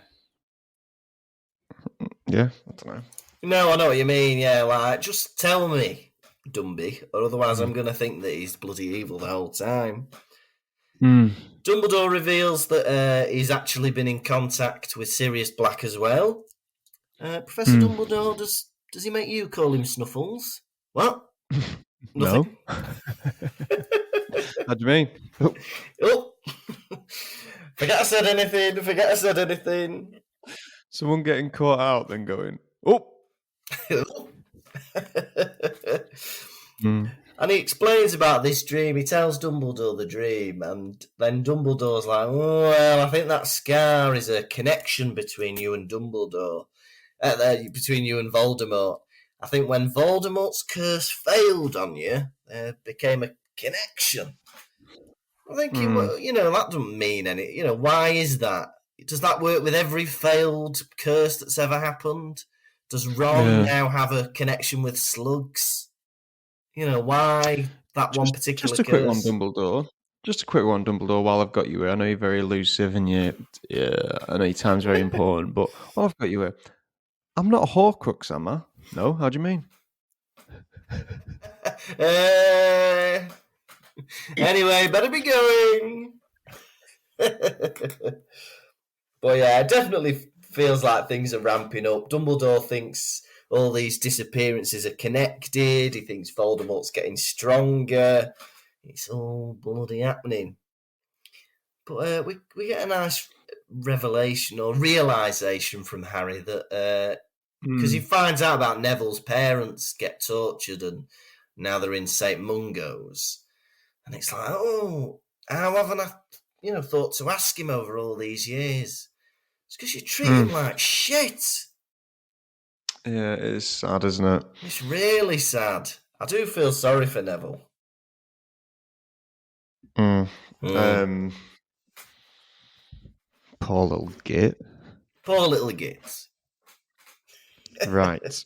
Yeah, I don't know. No, I know what you mean. Yeah, like just tell me, Dumby, or otherwise I'm going to think that he's bloody evil the whole time. Dumbledore reveals that he's actually been in contact with Sirius Black as well. Professor Dumbledore, does he make you call him Snuffles? What? No. Nothing. How do you mean? Oh. Forget I said anything. Someone getting caught out, then going, oh. And he explains about this dream. He tells Dumbledore the dream, and then Dumbledore's like, oh, well, I think that scar is a connection between you and Dumbledore, between you and Voldemort. I think when Voldemort's curse failed on you, there became a connection. I'm thinking, well, that doesn't mean any. Why is that? Does that work with every failed curse that's ever happened? Does Ron now have a connection with slugs? Why that one particular Just a quick one, Dumbledore. Just a quick one, Dumbledore, while I've got you here. I know you're very elusive and I know your time's very important, but while I've got you here, I'm not a Horcrux, am I? No? How do you mean? Anyway, better be going. But yeah, it definitely feels like things are ramping up. Dumbledore thinks all these disappearances are connected. He thinks Voldemort's getting stronger. It's all bloody happening. But we get a nice revelation or realisation from Harry that because he finds out about Neville's parents get tortured and now they're in St. Mungo's. And it's like, oh, how haven't I thought to ask him over all these years? It's because you treat him like shit. Yeah, it is sad, isn't it? It's really sad. I do feel sorry for Neville. Poor little git. Poor little git. Right.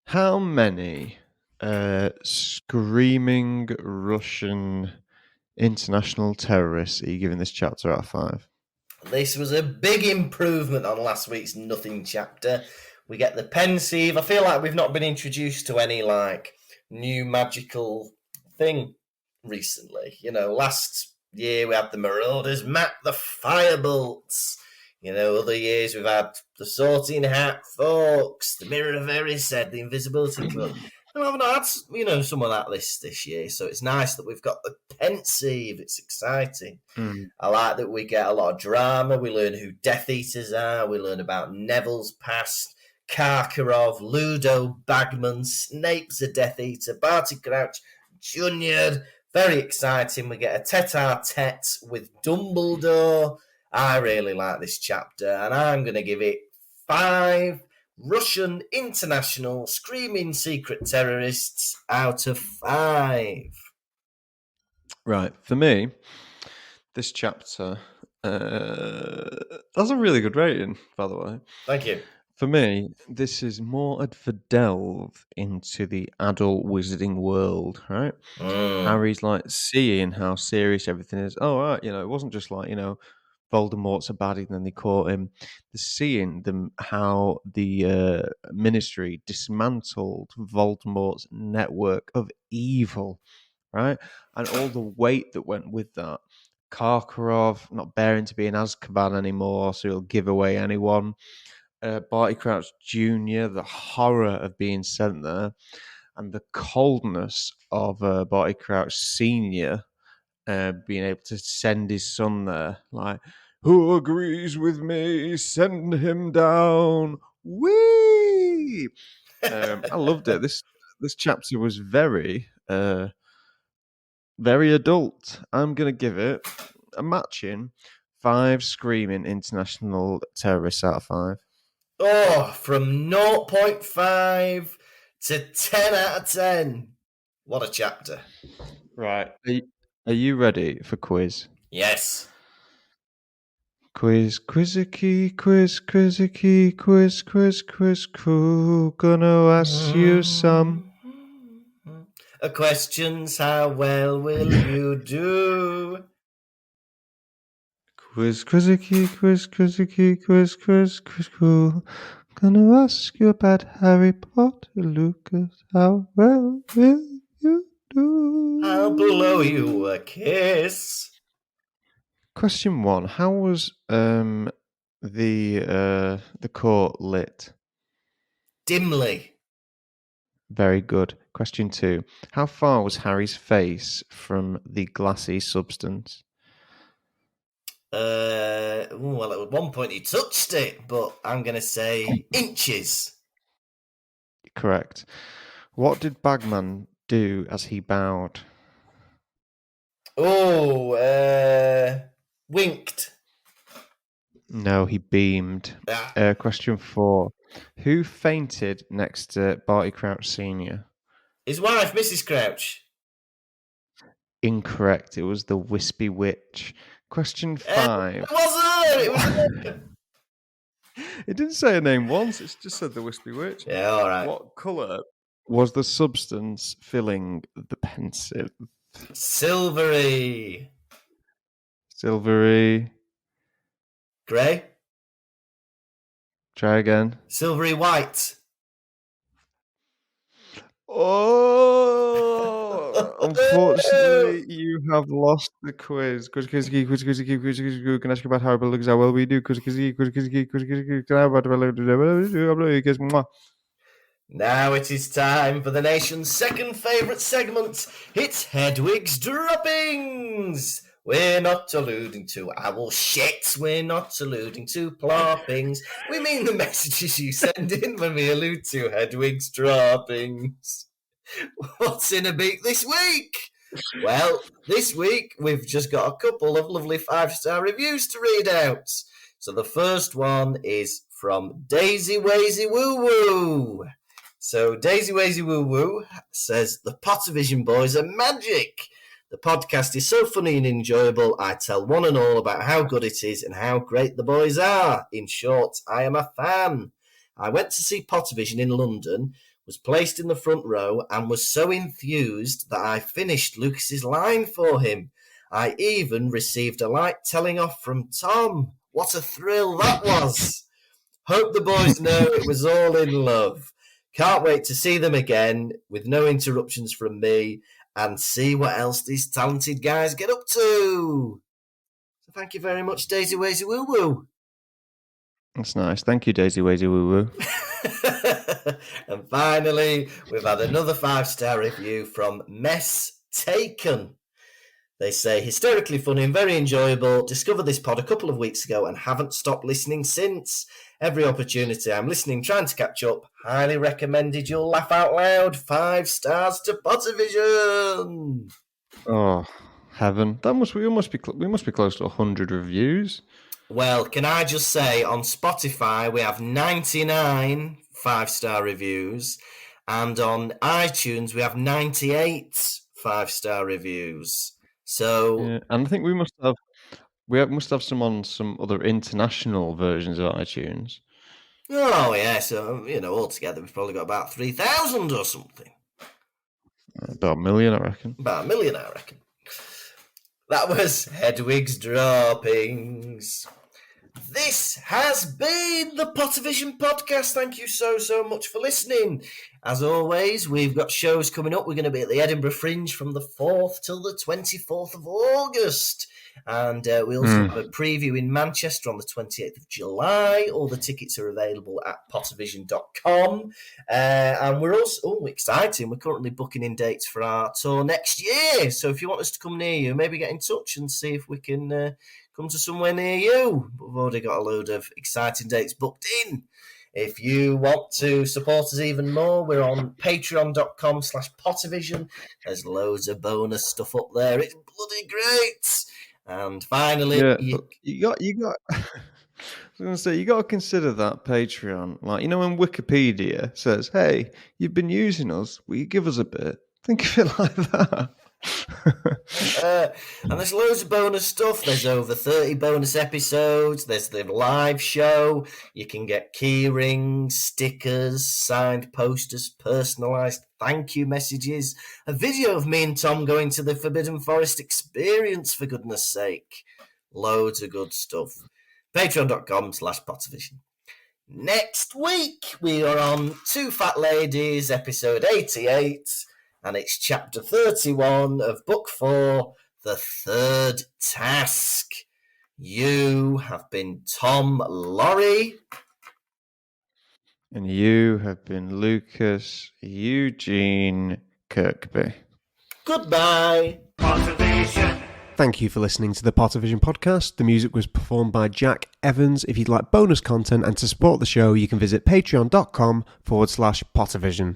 How many screaming Russian international terrorists are you giving this chapter out of 5? This was a big improvement on last week's Nothing chapter. We get the Pensieve. I feel like we've not been introduced to any new magical thing recently. Last year we had the Marauders map the firebolts. Other years we've had the Sorting Hat, Forks, the Mirror of Erised, the Invisibility Cloak. And I haven't had, some of that this year. So it's nice that we've got the Pensieve. It's exciting. I like that we get a lot of drama. We learn who Death Eaters are. We learn about Neville's past, Karkaroff, Ludo Bagman, Snape's a Death Eater, Barty Crouch Jr. Very exciting. We get a tete-a-tete with Dumbledore. I really like this chapter, and I'm going to give it 5 Russian international screaming secret terrorists out of 5. Right. For me, this chapter has a really good rating, by the way. Thank you. For me, this is more of a delve into the adult wizarding world, right? Harry's seeing how serious everything is. Oh, right, it wasn't just Voldemort's a baddie and then they caught him. They're seeing how the Ministry dismantled Voldemort's network of evil, right? And all the weight that went with that. Karkaroff not bearing to be in Azkaban anymore, so he'll give away anyone. Barty Crouch Jr., the horror of being sent there, and the coldness of Barty Crouch Sr., being able to send his son there. Who agrees with me? Send him down. Whee! I loved it. This chapter was very, very adult. I'm going to give it a matching 5 screaming international terrorists out of 5. Oh, from 0.5 to 10 out of 10. What a chapter. Right. Are you ready for quiz? Yes. Quiz, quizzicky, quiz, quizzicky, quiz, cool. Gonna ask you some. Questions, how well will you do? Quiz, quizzicky, quiz, quizzicky, quiz, cool. Gonna ask you about Harry Potter, Lucas. How well will you do? I'll blow you a kiss. Question 1. How was the court lit? Dimly. Very good. Question 2. How far was Harry's face from the glassy substance? Well, at one point he touched it, but I'm going to say inches. Correct. What did Bagman do as he bowed? Oh, winked. No, he beamed. Ah, Question 4. Who fainted next to Barty Crouch Sr.? his wife, Mrs. Crouch. Incorrect. It was the Wispy Witch. Question 5. It was her. It was her. It didn't say her name once. It just said the Wispy Witch. Yeah, all right. What colour was the substance filling the Pensieve? Silvery. Silvery. Grey. Try again. Silvery white. Oh, unfortunately, you have lost the quiz. Quiz. Can I ask you about how well we do? Now it is time for the nation's second favourite segment. It's Hedwig's Droppings. We're not alluding to owl shits. We're not alluding to ploppings. We mean the messages you send in when we allude to Hedwig's Droppings. What's in a beak this week? Well, this week we've just got a couple of lovely 5-star reviews to read out. So the first one is from Daisy Wazy Woo Woo. So Daisy Wazy Woo Woo says, the Pottervision boys are magic. The podcast is so funny and enjoyable. I tell one and all about how good it is and how great the boys are. In short, I am a fan. I went to see Pottervision in London, was placed in the front row, and was so enthused that I finished Lucas's line for him. I even received a light telling off from Tom. What a thrill that was. Hope the boys know it was all in love. Can't wait to see them again with no interruptions from me and see what else these talented guys get up to. So thank you very much, Daisy Wazy Woo Woo. That's nice. Thank you, Daisy Wazy Woo Woo. And finally, we've had another 5-star review from Mess Taken. They say, hysterically funny and very enjoyable. Discovered this pod a couple of weeks ago and haven't stopped listening since. Every opportunity I'm listening, trying to catch up. Highly recommended. You'll laugh out loud. 5 stars to Pottervision. Oh, heaven! We must be close to 100 reviews. Well, can I just say, on Spotify we have 99 5-star reviews, and on iTunes we have 98 5-star reviews. So, yeah, and I think we must have some on some other international versions of iTunes. oh yeah, so altogether we've probably got about 3,000 or something. About 1 million, I reckon. About 1 million, I reckon. That was Hedwig's Droppings. This has been the Pottervision podcast. Thank you so much for listening. As always, we've got shows coming up. We're going to be at the Edinburgh Fringe from the 4th till the 24th of August. And we also have a preview in Manchester on the 28th of July. All the tickets are available at pottervision.com. And we're also exciting. We're currently booking in dates for our tour next year. So if you want us to come near you, maybe get in touch and see if we can come to somewhere near you. But we've already got a load of exciting dates booked in. If you want to support us even more, we're on patreon.com/Pottervision. There's loads of bonus stuff up there. It's bloody great. And finally, yeah, you got. I was going to say, you got to consider that Patreon. Like, when Wikipedia says, "Hey, you've been using us. Will you give us a bit?" Think of it like that. And there's loads of bonus stuff. There's over 30 bonus episodes. There's the live show. You can get key rings, stickers, signed posters, personalised thank you messages, a video of me and Tom going to the Forbidden Forest experience, for goodness sake. Loads of good stuff. Patreon.com/Pottervision. Next week, we are on Two Fat Ladies, episode 88, and it's chapter 31 of book 4, The Third Task. You have been Tom Lorry. And you have been Lukas Eugene Kirkby. Goodbye. Pottervision. Thank you for listening to the Pottervision podcast. The music was performed by Jack Evans. If you'd like bonus content and to support the show, you can visit patreon.com/Pottervision.